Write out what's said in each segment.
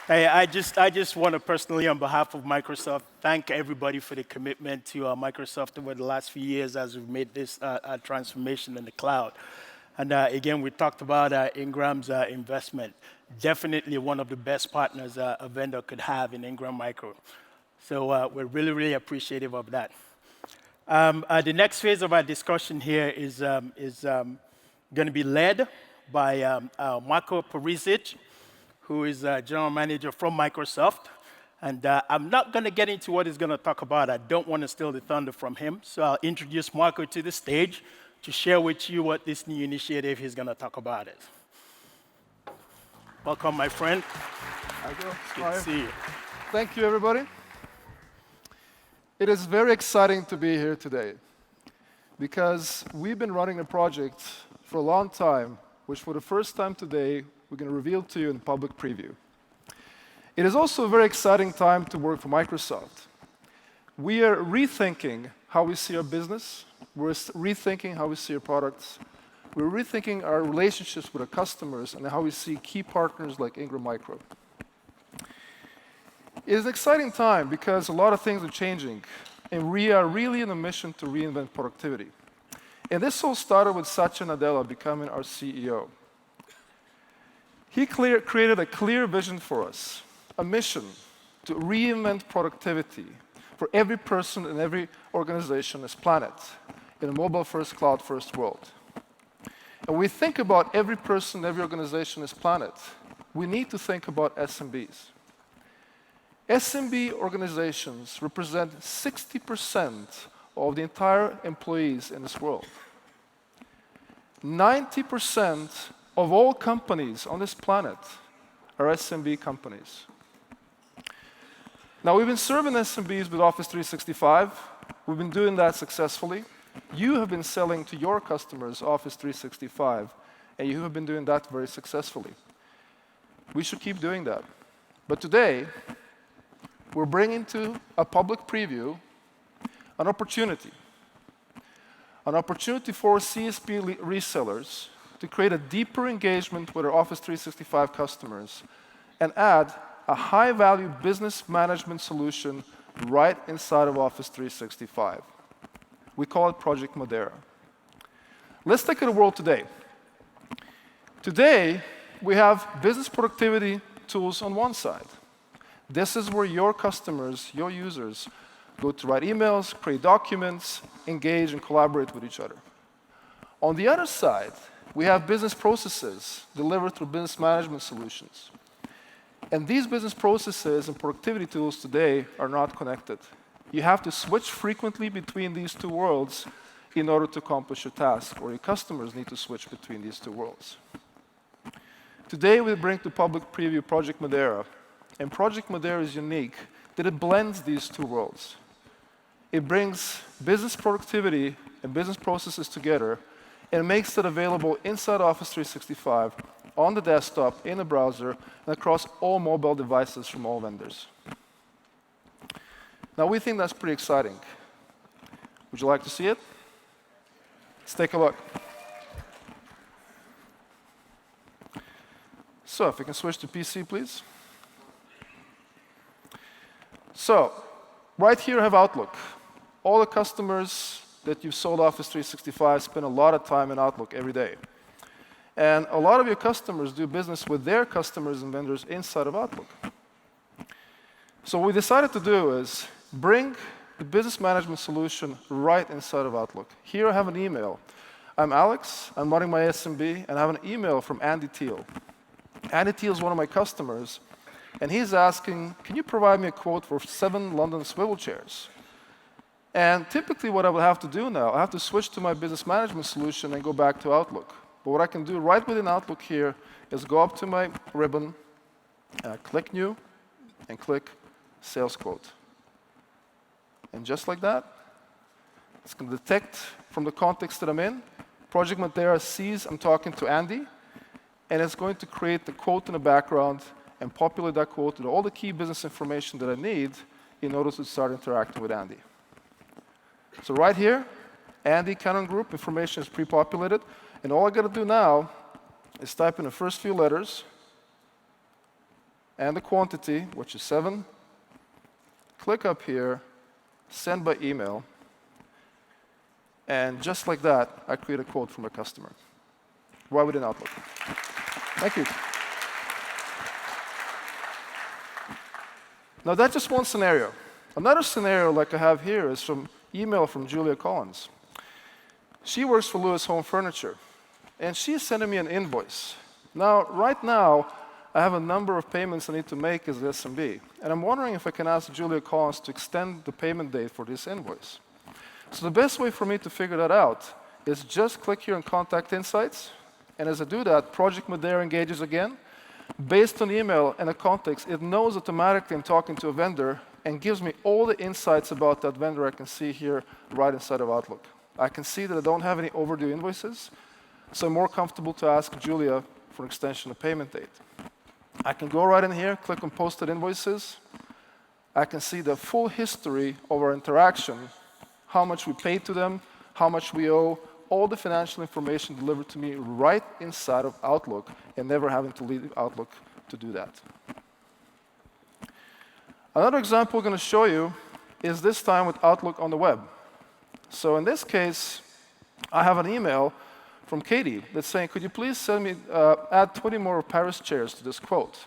Hey, I just want to personally, on behalf of Microsoft, thank everybody for the commitment to Microsoft over the last few years as we've made this transformation in the cloud. And again, we talked about Ingram's investment. Definitely one of the best partners a vendor could have in Ingram Micro. So we're really, really appreciative of that. The next phase of our discussion here is going to be led by Marco Perisic, who is General Manager from Microsoft. And I'm not going to get into what he's going to talk about. I don't want to steal the thunder from him. So I'll introduce Marco to the stage to share with you what this new initiative he's going to talk about is. Welcome, my friend. Good to see you. Thank you, everybody. It is very exciting to be here today because we've been running a project for a long time, which for the first time today, we're going to reveal to you in public preview. It is also a very exciting time to work for Microsoft. We are rethinking how we see our business. We're rethinking how we see our products. We're rethinking our relationships with our customers and how we see key partners like Ingram Micro. It is an exciting time because a lot of things are changing, and we are really in a mission to reinvent productivity. And this all started with Satya Nadella becoming our CEO. He created a clear vision for us, a mission to reinvent productivity for every person in every organization on this planet in a mobile-first, cloud-first world. And when we think about every person, every organization on this planet, we need to think about SMBs. SMB organizations represent 60% of the entire employees in this world. 90% of all companies on this planet are SMB companies. Now, we've been serving SMBs with Office 365. We've been doing that successfully. You have been selling to your customers Office 365, and you have been doing that very successfully. We should keep doing that. But today, we're bringing to a public preview an opportunity for CSP resellers to create a deeper engagement with our Office 365 customers and add a high-value business management solution right inside of Office 365. We call it Project Madeira. Let's take a look at the world today. Today, we have business productivity tools on one side. This is where your customers, your users, go to write emails, create documents, engage, and collaborate with each other. On the other side, we have business processes delivered through business management solutions. And these business processes and productivity tools today are not connected. You have to switch frequently between these two worlds in order to accomplish your task, or your customers need to switch between these two worlds. Today, we bring to public preview Project Madeira. And Project Madeira is unique that it blends these two worlds. It brings business productivity and business processes together and makes it available inside Office 365, on the desktop, in the browser, and across all mobile devices from all vendors. Now, we think that's pretty exciting. Would you like to see it? Let's take a look. So, if we can switch to PC, please. So, right here I have Outlook. All the customers that you've sold Office 365 spend a lot of time in Outlook every day. And a lot of your customers do business with their customers and vendors inside of Outlook. So what we decided to do is bring the business management solution right inside of Outlook. Here I have an email. I'm Alex, I'm running my SMB, and I have an email from Andy Teal. Andy Teal is one of my customers, and he's asking, can you provide me a quote for 7 London swivel chairs? And typically what I will have to do now, I have to switch to my business management solution and go back to Outlook. But what I can do right within Outlook here is go up to my ribbon, click New, and click Sales Quote. And just like that, it's going to detect from the context that I'm in. Project Madeira sees I'm talking to Andy, and it's going to create the quote in the background and populate that quote with all the key business information that I need in order to start interacting with Andy. So right here, Andy Canon Group information is pre-populated, and all I got to do now is type in the first few letters, and the quantity, which is 7. Click up here, send by email, and just like that, I create a quote from a customer right within Outlook. Thank you. Now that's just one scenario. Another scenario like I have here is from email from Julia Collins. She works for Lewis Home Furniture, and she's sending me an invoice. Now, right now, I have a number of payments I need to make as an SMB, and I'm wondering if I can ask Julia Collins to extend the payment date for this invoice. So the best way for me to figure that out is just click here on Contact Insights, and as I do that, Project Madeira engages again. Based on the email and the context, it knows automatically I'm talking to a vendor and gives me all the insights about that vendor I can see here right inside of Outlook. I can see that I don't have any overdue invoices, so I'm more comfortable to ask Julia for an extension of payment date. I can go right in here, click on Posted Invoices. I can see the full history of our interaction, how much we paid to them, how much we owe, all the financial information delivered to me right inside of Outlook and never having to leave Outlook to do that. Another example we're going to show you is this time with Outlook on the web. So in this case, I have an email from Katie that's saying, could you please send me, add 20 more Paris chairs to this quote.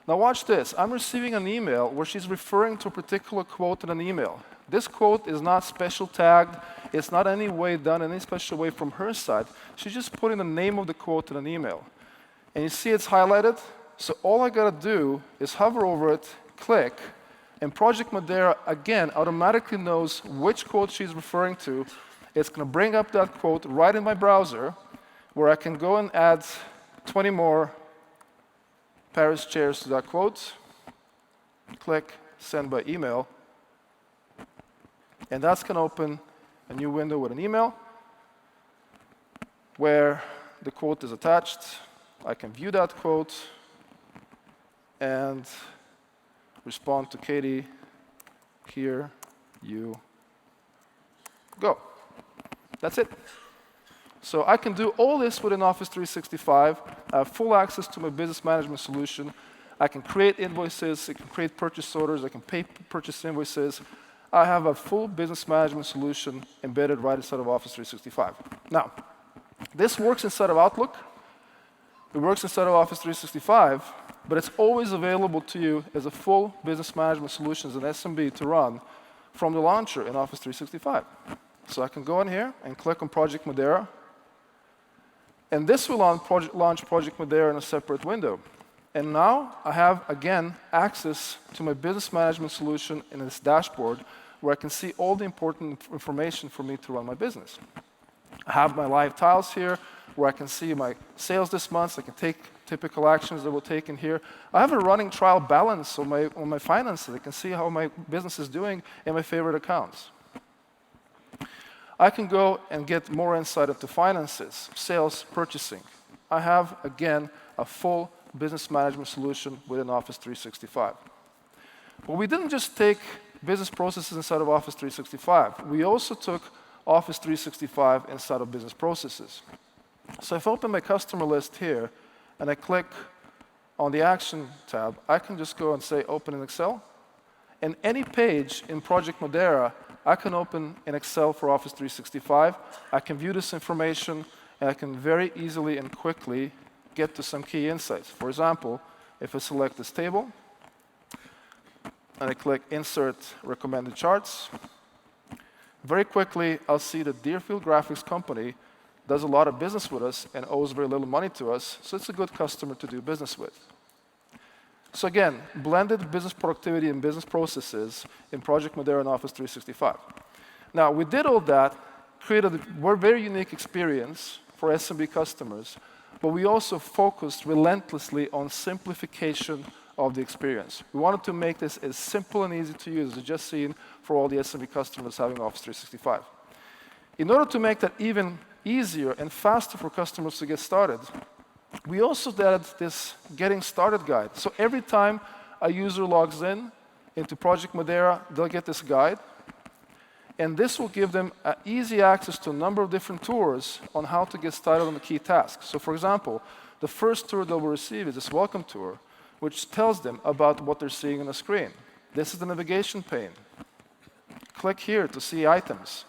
Now watch this. I'm receiving an email where she's referring to a particular quote in an email. This quote is not special tagged. It's not any way done in any special way from her side. She's just putting the name of the quote in an email. And you see it's highlighted. So all I got to do is hover over it, click, and Project Madeira, again, automatically knows which quote she's referring to. It's going to bring up that quote right in my browser, where I can go and add 20 more Paris chairs to that quote. Click Send by email. And that's going to open a new window with an email where the quote is attached. I can view that quote and respond to Katie. Here you go. That's it. So I can do all this within Office 365. I have full access to my business management solution. I can create invoices. I can create purchase orders. I can pay purchase invoices. I have a full business management solution embedded right inside of Office 365. Now, this works inside of Outlook. It works inside of Office 365, but it's always available to you as a full business management solution as an SMB to run from the launcher in Office 365. So I can go in here and click on Project Madeira, and this will launch Project Madeira in a separate window. And now I have, again, access to my business management solution in this dashboard where I can see all the important information for me to run my business. I have my live tiles here where I can see my sales this month. I can take typical actions that we'll take in here. I have a running trial balance on my finances. I can see how my business is doing in my favorite accounts. I can go and get more insight into finances, sales, purchasing. I have, again, a full business management solution within Office 365. But we didn't just take business processes inside of Office 365. We also took Office 365 inside of business processes. So if I open my customer list here, and I click on the Action tab, I can just go and say Open in Excel. And any page in Project Madeira, I can open in Excel for Office 365. I can view this information, and I can very easily and quickly get to some key insights. For example, if I select this table, and I click Insert Recommended Charts, very quickly I'll see that Deerfield Graphics Company does a lot of business with us and owes very little money to us, so it's a good customer to do business with. So again, blended business productivity and business processes in Project Madeira and Office 365. Now, we did all that, created a very unique experience for SMB customers, but we also focused relentlessly on simplification of the experience. We wanted to make this as simple and easy to use as just seen for all the SMB customers having Office 365. In order to make that even easier and faster for customers to get started, we also added this Getting Started guide. So every time a user logs in into Project Madeira, they'll get this guide. And this will give them easy access to a number of different tours on how to get started on the key tasks. So for example, the first tour they'll receive is this welcome tour, which tells them about what they're seeing on the screen. This is the navigation pane. Click here to see items.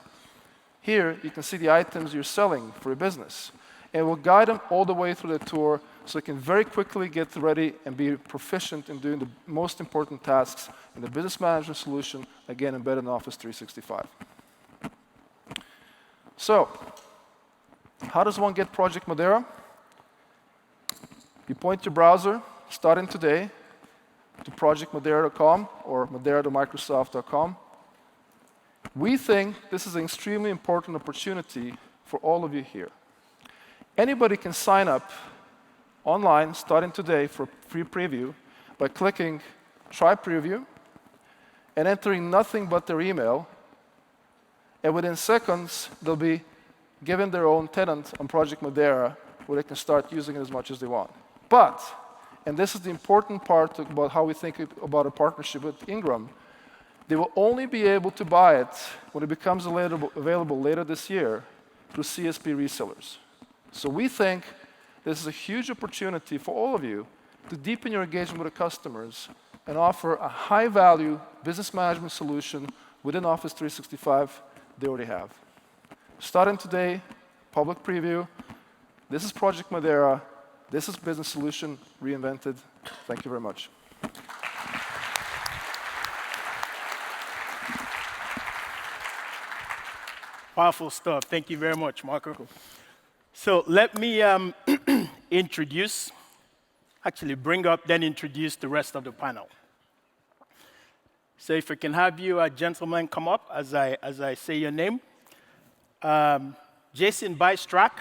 Here, you can see the items you're selling for your business. And it will guide them all the way through the tour so you can very quickly get ready and be proficient in doing the most important tasks in the business management solution, again, embedded in Office 365. So, how does one get Project Madeira? You point your browser, starting today, to projectmadeira.com or madeira.microsoft.com. We think this is an extremely important opportunity for all of you here. Anybody can sign up online, starting today, for a free preview by clicking Try Preview and entering nothing but their email. And within seconds, they'll be given their own tenant on Project Madeira where they can start using it as much as they want. But, and this is the important part about how we think about a partnership with Ingram, they will only be able to buy it when it becomes available later this year through CSP resellers. So we think this is a huge opportunity for all of you to deepen your engagement with the customers and offer a high-value business management solution within Office 365 they already have. Starting today, public preview. This is Project Madeira. This is Business Solution Reinvented. Thank you very much. Powerful stuff. Thank you very much, Marco. Cool. So let me introduce the rest of the panel. So if I can have you gentlemen come up as I say your name. Jason Bystrak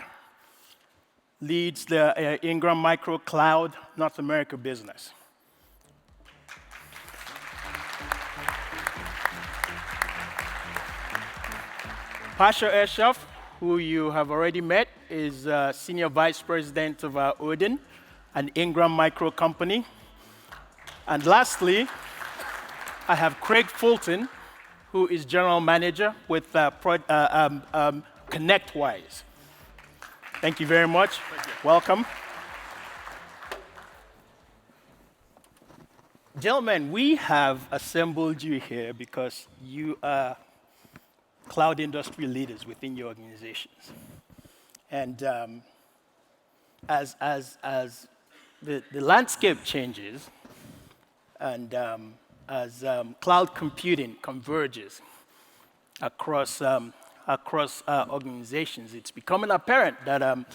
leads the Ingram Micro Cloud North America business. Pasha Ershoff, who you have already met, is Senior Vice President of Odin, an Ingram Micro company. And lastly, I have Craig Fulton, who is General Manager with ConnectWise. Thank you very much. Welcome. Gentlemen, we have assembled you here because you are cloud industry leaders within your organizations. And as the landscape changes and as cloud computing converges across organizations, it's becoming apparent that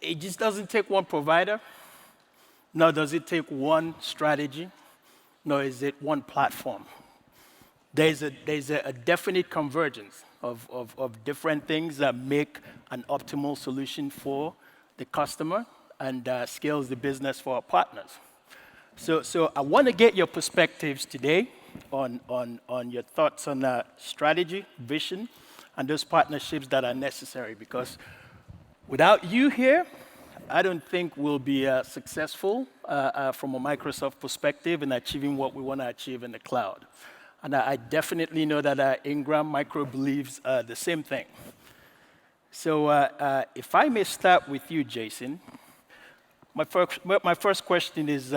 it just doesn't take one provider, nor does it take one strategy, nor is it one platform. There's a definite convergence of different things that make an optimal solution for the customer and scales the business for our partners. So I want to get your perspectives today on your thoughts on strategy, vision, and those partnerships that are necessary, because without you here, I don't think we'll be successful from a Microsoft perspective in achieving what we want to achieve in the cloud. And I definitely know that Ingram Micro believes the same thing. So if I may start with you, Jason, my first question is,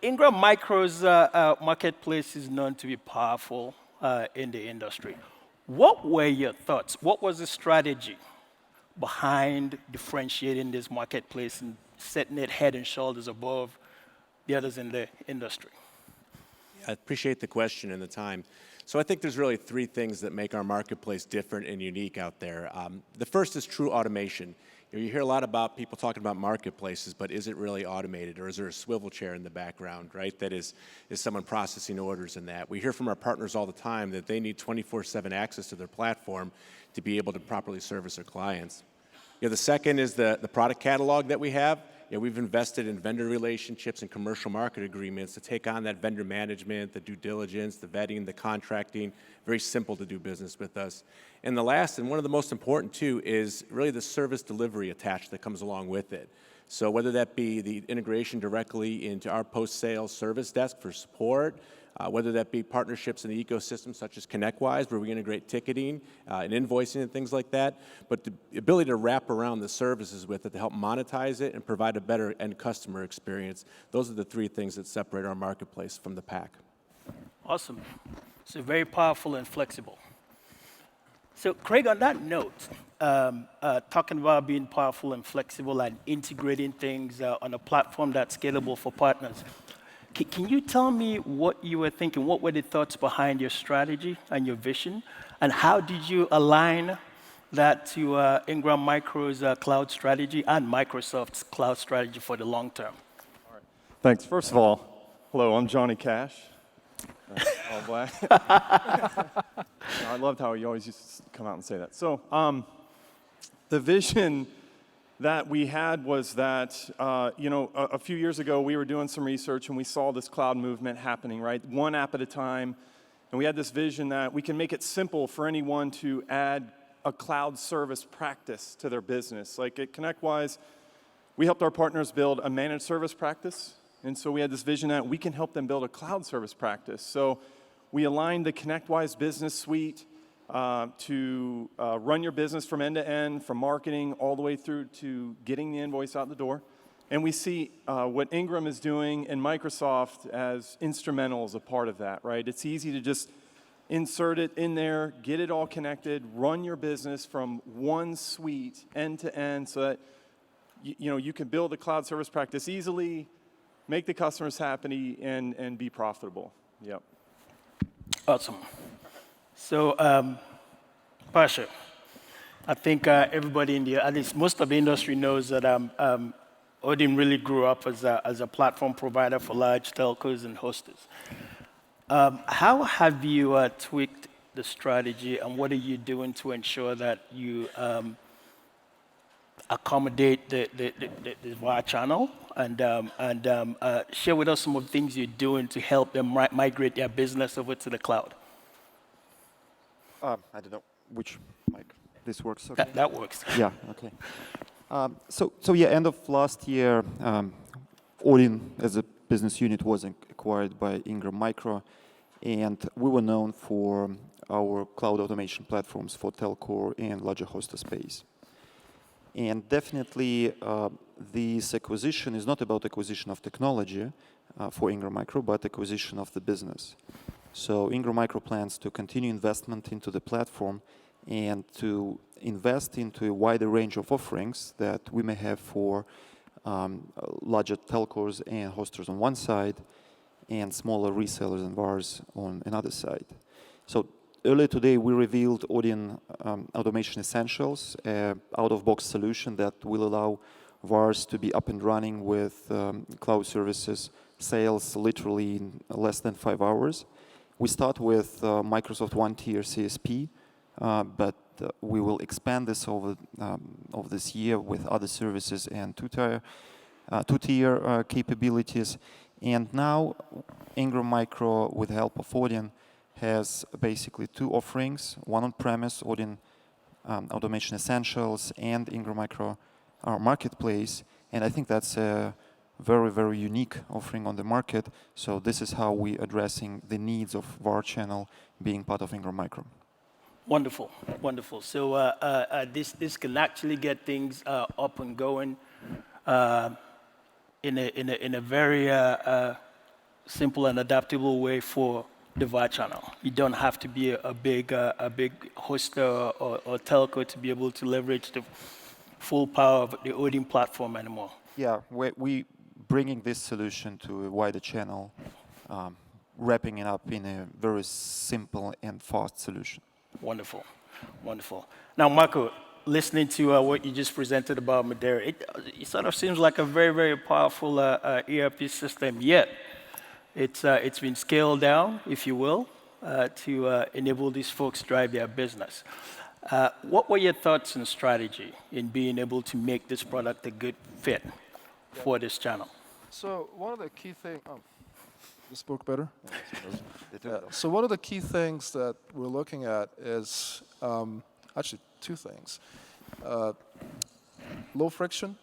Ingram Micro's marketplace is known to be powerful in the industry. What were your thoughts? What was the strategy behind differentiating this marketplace and setting it head and shoulders above the others in the industry? I appreciate the question and the time. So I think there's really three things that make our marketplace different and unique out there. The first is true automation. You hear a lot about people talking about marketplaces, but is it really automated, or is there a swivel chair in the background, right? That is someone processing orders in that. We hear from our partners all the time that they need 24/7 access to their platform to be able to properly service their clients. The second is the product catalog that we have. We've invested in vendor relationships and commercial market agreements to take on that vendor management, the due diligence, the vetting, the contracting. Very simple to do business with us. And the last, and one of the most important too, is really the service delivery attached that comes along with it. So whether that be the integration directly into our post-sales service desk for support, whether that be partnerships in the ecosystem such as ConnectWise, where we integrate ticketing and invoicing and things like that, but the ability to wrap around the services with it to help monetize it and provide a better end customer experience. Those are the three things that separate our marketplace from the pack. Awesome. So very powerful and flexible. So Craig, on that note, talking about being powerful and flexible and integrating things on a platform that's scalable for partners, can you tell me what you were thinking? What were the thoughts behind your strategy and your vision? And how did you align that to Ingram Micro's cloud strategy and Microsoft's cloud strategy for the long term? All right. Thanks. First of all, hello, I'm Johnny Cash. All black. I loved how you always used to come out and say that. So the vision that we had was that, a few years ago, we were doing some research and we saw this cloud movement happening, right? One app at a time. And we had this vision that we can make it simple for anyone to add a cloud service practice to their business. Like at ConnectWise, we helped our partners build a managed service practice. And so we had this vision that we can help them build a cloud service practice. So we aligned the ConnectWise business suite to run your business from end to end, from marketing all the way through to getting the invoice out the door. And we see what Ingram is doing and Microsoft as instrumental as a part of that, right? It's easy to just insert it in there, get it all connected, run your business from one suite end to end so that you can build a cloud service practice easily, make the customers happy, and be profitable. Yep. Awesome. So, Pasha, I think everybody at least most of the industry knows that Odin really grew up as a platform provider for large telcos and hosters. How have you tweaked the strategy, and what are you doing to ensure that you accommodate the VAR channel, and share with us some of the things you're doing to help them migrate their business over to the cloud? I don't know which mic this works. Okay. That works. Yeah. Okay. So yeah, end of last year, Odin as a business unit was acquired by Ingram Micro, and we were known for our cloud automation platforms for telco and larger hoster space. And definitely, this acquisition is not about acquisition of technology for Ingram Micro, but acquisition of the business. So Ingram Micro plans to continue investment into the platform and to invest into a wider range of offerings that we may have for larger telcos and hosters on one side and smaller resellers and VARs on another side. So earlier today, we revealed Odin Automation Essentials, out-of-box solution that will allow VARs to be up and running with cloud services sales literally in less than 5 hours. We start with Microsoft one-tier CSP, but we will expand this over this year with other services and two-tier capabilities. And now Ingram Micro, with the help of Odin, has basically two offerings: one on-premise, Odin Automation Essentials, and Ingram Micro, our marketplace. And I think that's a very, very unique offering on the market. So this is how we're addressing the needs of VAR channel being part of Ingram Micro. Wonderful, wonderful. So this can actually get things up and going in a very simple and adaptable way for the VAR channel. You don't have to be a big hoster or telco to be able to leverage the full power of the Odin platform anymore. Yeah, we bringing this solution to a wider channel, wrapping it up in a very simple and fast solution. Wonderful, wonderful. Now, Marco, listening to what you just presented about Madeira, it sort of seems like a very, very powerful ERP system, yet it's been scaled down, if you will, to enable these folks to drive their business. What were your thoughts and strategy in being able to make this product a good fit for this channel? So one of the key things, this spoke better? So one of the key things that we're looking at is actually two things. Low friction,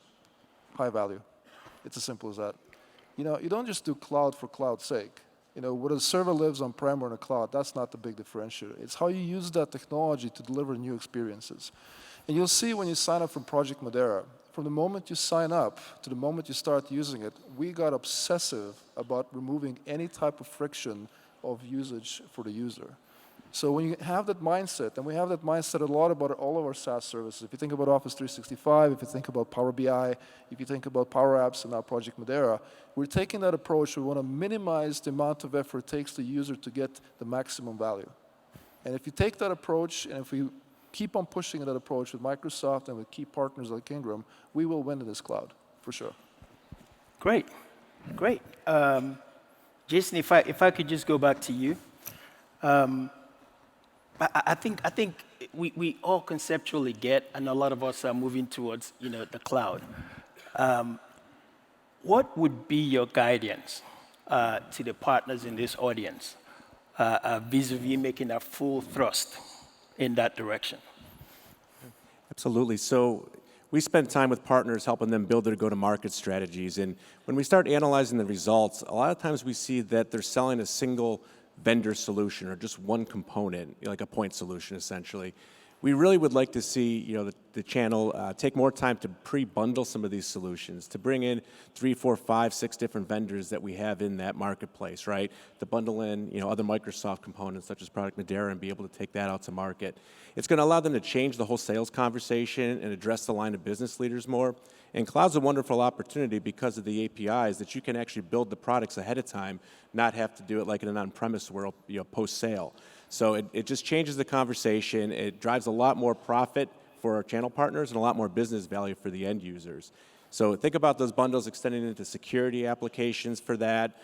high value. It's as simple as that. You know, you don't just do cloud for cloud's sake. Whether the server lives on-prem or in the cloud, that's not the big differentiator. It's how you use that technology to deliver new experiences. And you'll see when you sign up for Project Madera, from the moment you sign up to the moment you start using it, we got obsessive about removing any type of friction of usage for the user. So when you have that mindset, and we have that mindset a lot about all of our SaaS services, if you think about Office 365, if you think about Power BI, if you think about Power Apps and now Project Madera, we're taking that approach. We want to minimize the amount of effort it takes the user to get the maximum value. And if you take that approach, and if we keep on pushing that approach with Microsoft and with key partners like Ingram, we will win in this cloud, for sure. Great, great. Jason, if I could just go back to you. I think we all conceptually get, and a lot of us are moving towards the cloud. What would be your guidance to the partners in this audience vis-a-vis making a full thrust in that direction? Absolutely. So we spend time with partners helping them build their go-to-market strategies. And when we start analyzing the results, a lot of times we see that they're selling a single vendor solution or just one component, like a point solution, essentially. We really would like to see, the channel take more time to pre-bundle some of these solutions, to bring in 3, 4, 5, 6 different vendors that we have in that marketplace, right? To bundle in, other Microsoft components such as Product Madera and be able to take that out to market. It's going to allow them to change the whole sales conversation and address the line of business leaders more. And cloud's a wonderful opportunity because of the APIs that you can actually build the products ahead of time, not have to do it like in an on-premise world, post-sale. So it just changes the conversation. It drives a lot more profit for our channel partners and a lot more business value for the end users. So think about those bundles extending into security applications for that,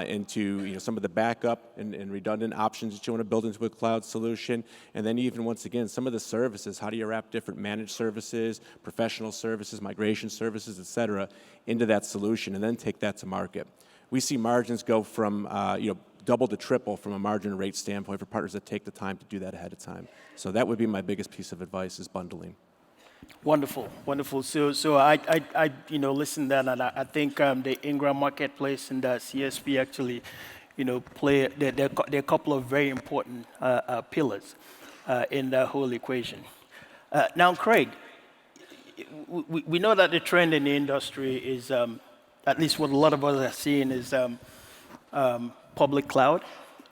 into some of the backup and redundant options that you want to build into a cloud solution. And then even once again, some of the services, how do you wrap different managed services, professional services, migration services, et cetera, into that solution and then take that to market. We see margins go from double to triple from a margin rate standpoint for partners that take the time to do that ahead of time. So that would be my biggest piece of advice is bundling. Wonderful, wonderful. So I listen then, and I think the Ingram Marketplace and the CSP actually, play they're a couple of very important pillars in the whole equation. Now, Craig, we know that the trend in the industry is, at least what a lot of us are seeing is public cloud,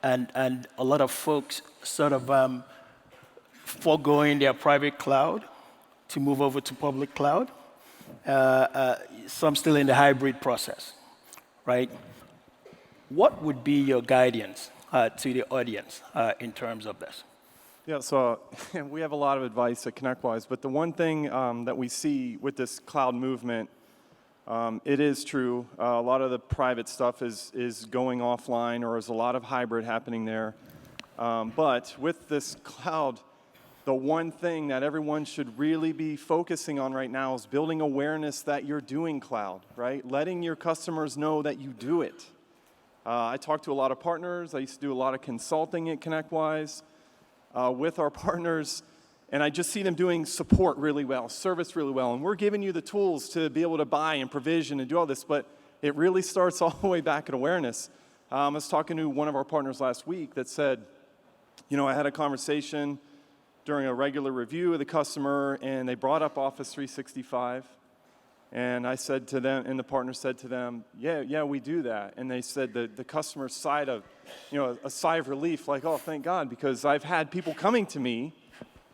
and a lot of folks sort of foregoing their private cloud to move over to public cloud. Some still in the hybrid process, right? What would be your guidance to the audience in terms of this? Yeah, so we have a lot of advice at ConnectWise, but the one thing that we see with this cloud movement, it is true. A lot of the private stuff is going offline, or there's a lot of hybrid happening there. But with this cloud, the one thing that everyone should really be focusing on right now is building awareness that you're doing cloud, right? Letting your customers know that you do it. I talk to a lot of partners. I used to do a lot of consulting at ConnectWise with our partners, and I just see them doing support really well, service really well. And we're giving you the tools to be able to buy and provision and do all this, but it really starts all the way back at awareness. I was talking to one of our partners last week that said, I had a conversation during a regular review with the customer, and they brought up Office 365. And I said to them, and the partner said to them, yeah, we do that. And they said the customer sighed a sigh of relief, like, oh, thank God, because I've had people coming to me,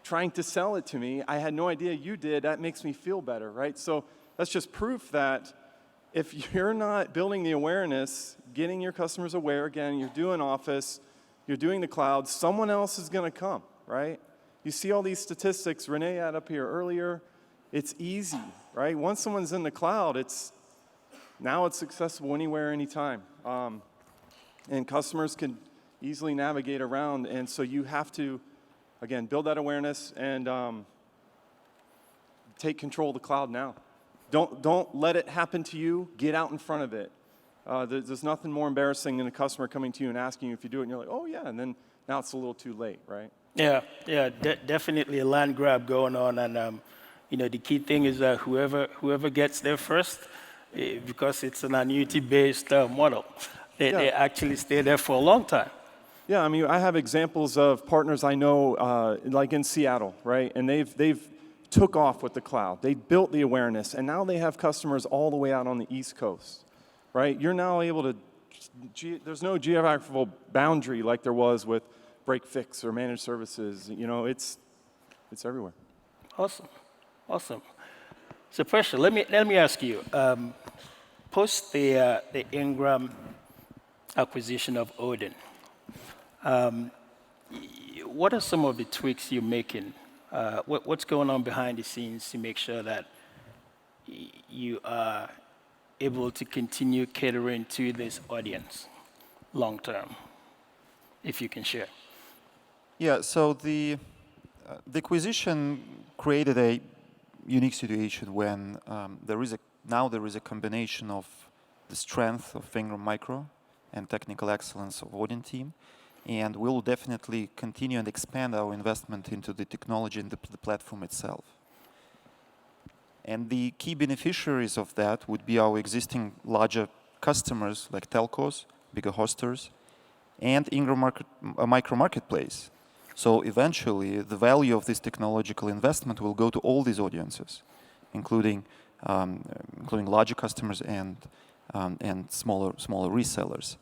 trying to sell it to me. I had no idea you did. That makes me feel better, right? So that's just proof that if you're not building the awareness, getting your customers aware, again, you're doing Office, you're doing the cloud, someone else is going to come, right? You see all these statistics Renee had up here earlier. It's easy, right? Once someone's in the cloud, now it's accessible anywhere, anytime. And customers can easily navigate around. And so you have to, again, build that awareness and take control of the cloud now. Don't let it happen to you. Get out in front of it. There's nothing more embarrassing than a customer coming to you and asking you if you do it, and you're like, oh, yeah, and then now it's a little too late, right? Yeah, definitely a land grab going on, and the key thing is that whoever gets there first, because it's an annuity-based model, They actually stay there for a long time. Yeah, I mean, I have examples of partners I know, like in Seattle, right? And they've took off with the cloud. They built the awareness, and now they have customers all the way out on the East Coast, right? You're now able to, there's no geographical boundary like there was with break fix or managed services. You know, it's everywhere. Awesome, awesome. So, Pressure, let me ask you. Post the Ingram acquisition of Odin, what are some of the tweaks you're making? What's going on behind the scenes to make sure that you are able to continue catering to this audience long term, if you can share? Yeah, so the acquisition created a unique situation when there is a combination of the strength of Ingram Micro and technical excellence of Odin team, and we'll definitely continue and expand our investment into the technology and the platform itself. And the key beneficiaries of that would be our existing larger customers like telcos, bigger hosters, and Ingram Micro Marketplace. So eventually, the value of this technological investment will go to all these audiences, including larger customers and smaller resellers.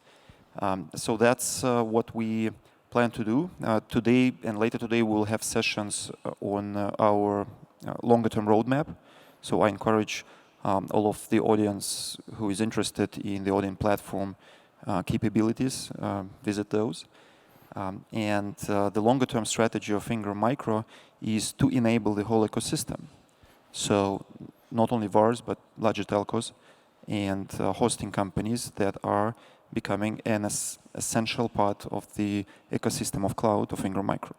So that's what we plan to do. Today and later today, we'll have sessions on our longer-term roadmap. So I encourage all of the audience who is interested in the Odin platform capabilities, visit those. And the longer-term strategy of Ingram Micro is to enable the whole ecosystem. So not only VARs, but larger telcos and hosting companies that are becoming an essential part of the ecosystem of cloud of Ingram Micro.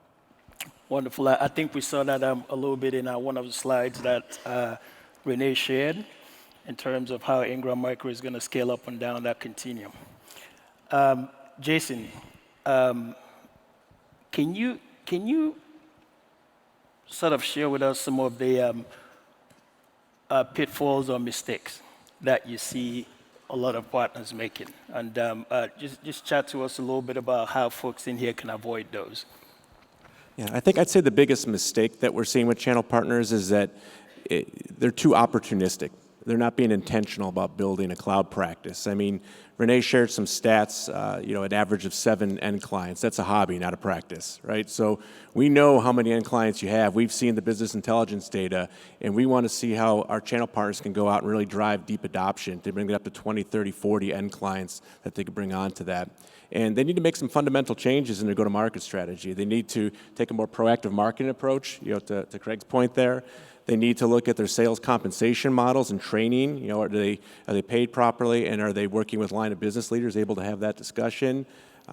Wonderful. I think we saw that a little bit in one of the slides that Renee shared in terms of how Ingram Micro is going to scale up and down that continuum. Jason, can you sort of share with us some of the pitfalls or mistakes that you see a lot of partners making? And just chat to us a little bit about how folks in here can avoid those. Yeah, I think I'd say the biggest mistake that we're seeing with channel partners is that they're too opportunistic. They're not being intentional about building a cloud practice. I mean, Renee shared some stats, an average of 7 end clients. That's a hobby, not a practice, right? So we know how many end clients you have. We've seen the business intelligence data, and we want to see how our channel partners can go out and really drive deep adoption to bring it up to 20, 30, 40 end clients that they can bring on to that. And they need to make some fundamental changes in their go-to-market strategy. They need to take a more proactive marketing approach, to Craig's point there. They need to look at their sales compensation models and training. Are they paid properly, and are they working with line of business leaders able to have that discussion?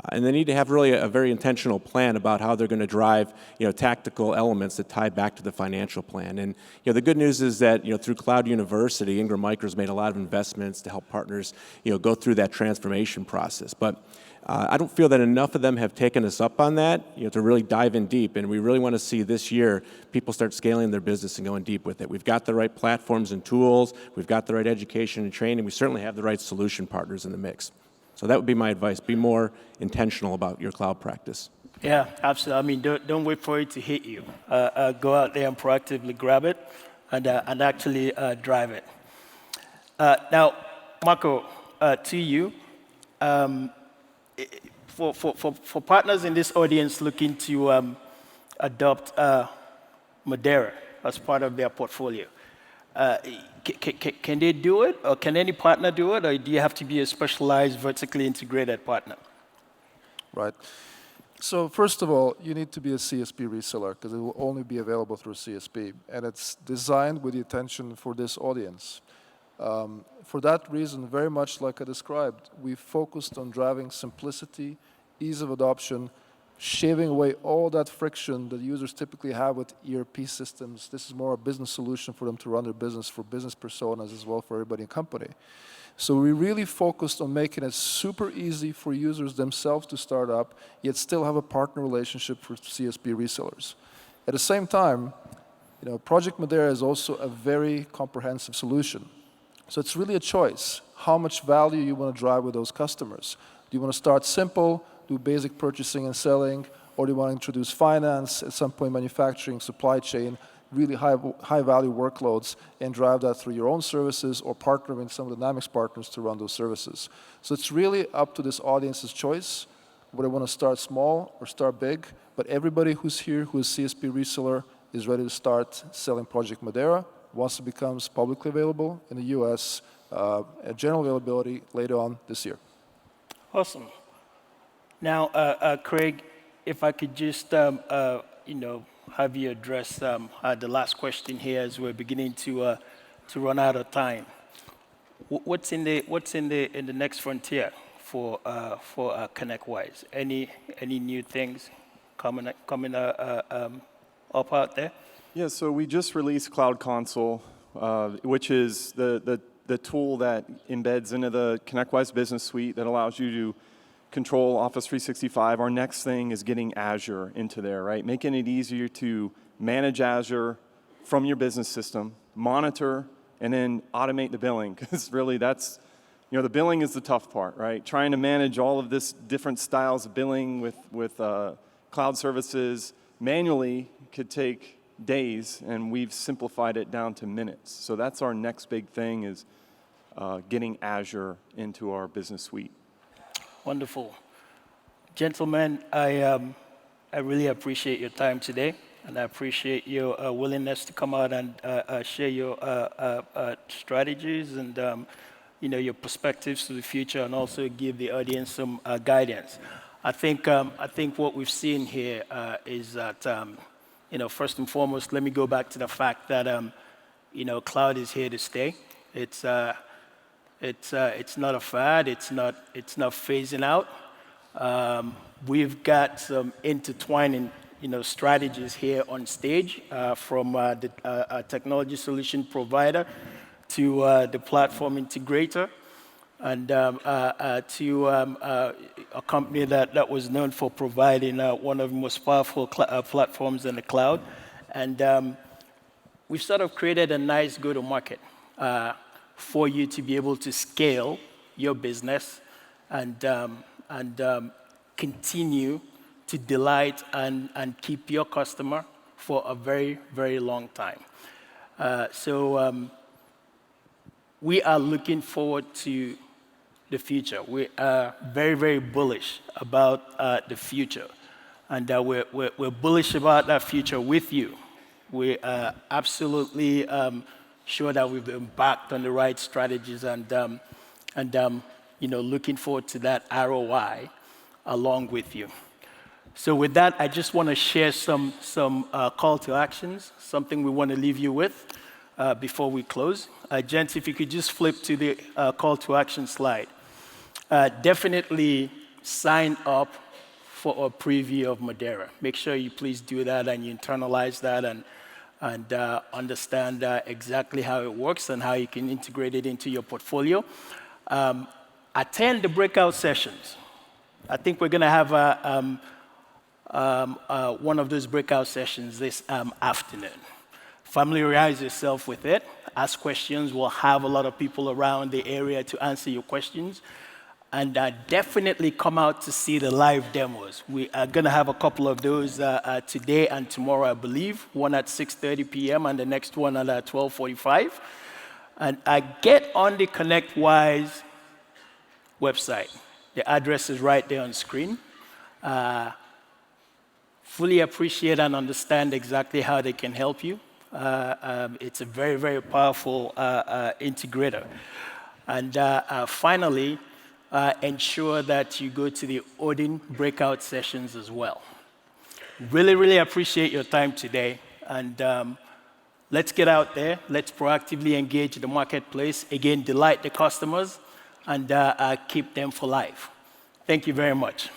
And they need to have really a very intentional plan about how they're going to drive, tactical elements that tie back to the financial plan. And the good news is that through Cloud University, Ingram Micro's made a lot of investments to help partners go through that transformation process. But I don't feel that enough of them have taken us up on that, to really dive in deep. And we really want to see this year people start scaling their business and going deep with it. We've got the right platforms and tools. We've got the right education and training. We certainly have the right solution partners in the mix. So that would be my advice. Be more intentional about your cloud practice. Yeah, absolutely. I mean, don't wait for it to hit you. Go out there and proactively grab it and actually drive it. Now, Marco, to you. For partners in this audience looking to adopt Modera as part of their portfolio, can they do it, or can any partner do it, or do you have to be a specialized, vertically integrated partner? Right. So first of all, you need to be a CSP reseller because it will only be available through CSP, and it's designed with the attention for this audience. For that reason, very much like I described, we focused on driving simplicity, ease of adoption, shaving away all that friction that users typically have with ERP systems. This is more a business solution for them to run their business, for business personas as well, for everybody in the company. So we really focused on making it super easy for users themselves to start up, yet still have a partner relationship for CSP resellers. At the same time, Project Modera is also a very comprehensive solution. So it's really a choice. how much value you want to drive with those customers. Do you want to start simple, do basic purchasing and selling, or do you want to introduce finance, at some point manufacturing, supply chain, really high value workloads, and drive that through your own services or partner with some of the Dynamics partners to run those services. So it's really up to this audience's choice, whether they want to start small or start big, but everybody who's here who is CSP reseller is ready to start selling Project Madeira once it becomes publicly available in the US, at general availability later on this year. Awesome. Now, Craig, if I could just, have you address the last question here as we're beginning to run out of time. What's in the next frontier for ConnectWise? Any new things coming up out there? Yeah, so we just released Cloud Console, which is the tool that embeds into the ConnectWise Business Suite that allows you to control Office 365. Our next thing is getting Azure into there, right? Making it easier to manage Azure from your business system, monitor, and then automate the billing, because really that's, the billing is the tough part, right? Trying to manage all of this different styles of billing with cloud services manually could take days, and we've simplified it down to minutes. So that's our next big thing is getting Azure into our business suite. Wonderful. Gentlemen, I really appreciate your time today, and I appreciate your willingness to come out and share your strategies and your perspectives to the future, and also give the audience some guidance. I think what we've seen here is that first and foremost, let me go back to the fact that cloud is here to stay. It's not a fad. It's not phasing out. We've got some intertwining, strategies here on stage, from the technology solution provider to the platform integrator, and to a company that was known for providing one of the most powerful platforms in the cloud. And we've sort of created a nice go-to-market for you to be able to scale your business and continue to delight and keep your customer for a very, very long time. So we are looking forward to the future. We are very, very bullish about the future. And we're bullish about that future with you. We are absolutely sure that we've embarked on the right strategies and looking forward to that ROI along with you. So with that, I just want to share some call to actions, something we want to leave you with before we close. Gents, if you could just flip to the call to action slide. Definitely sign up for a preview of Madeira. Make sure you please do that and you internalize that and understand exactly how it works and how you can integrate it into your portfolio. Attend the breakout sessions. I think we're going to have one of those breakout sessions this afternoon. Familiarize yourself with it. Ask questions. We'll have a lot of people around the area to answer your questions. And definitely come out to see the live demos. We are going to have a couple of those today and tomorrow, I believe. One at 6:30 p.m. and the next one at 12:45. And get on the ConnectWise website. The address is right there on screen. Fully appreciate and understand exactly how they can help you. It's a very, very powerful integrator. And finally, ensure that you go to the Odin breakout sessions as well. Really, really appreciate your time today. And let's get out there. Let's proactively engage the marketplace. Again, delight the customers and keep them for life. Thank you very much.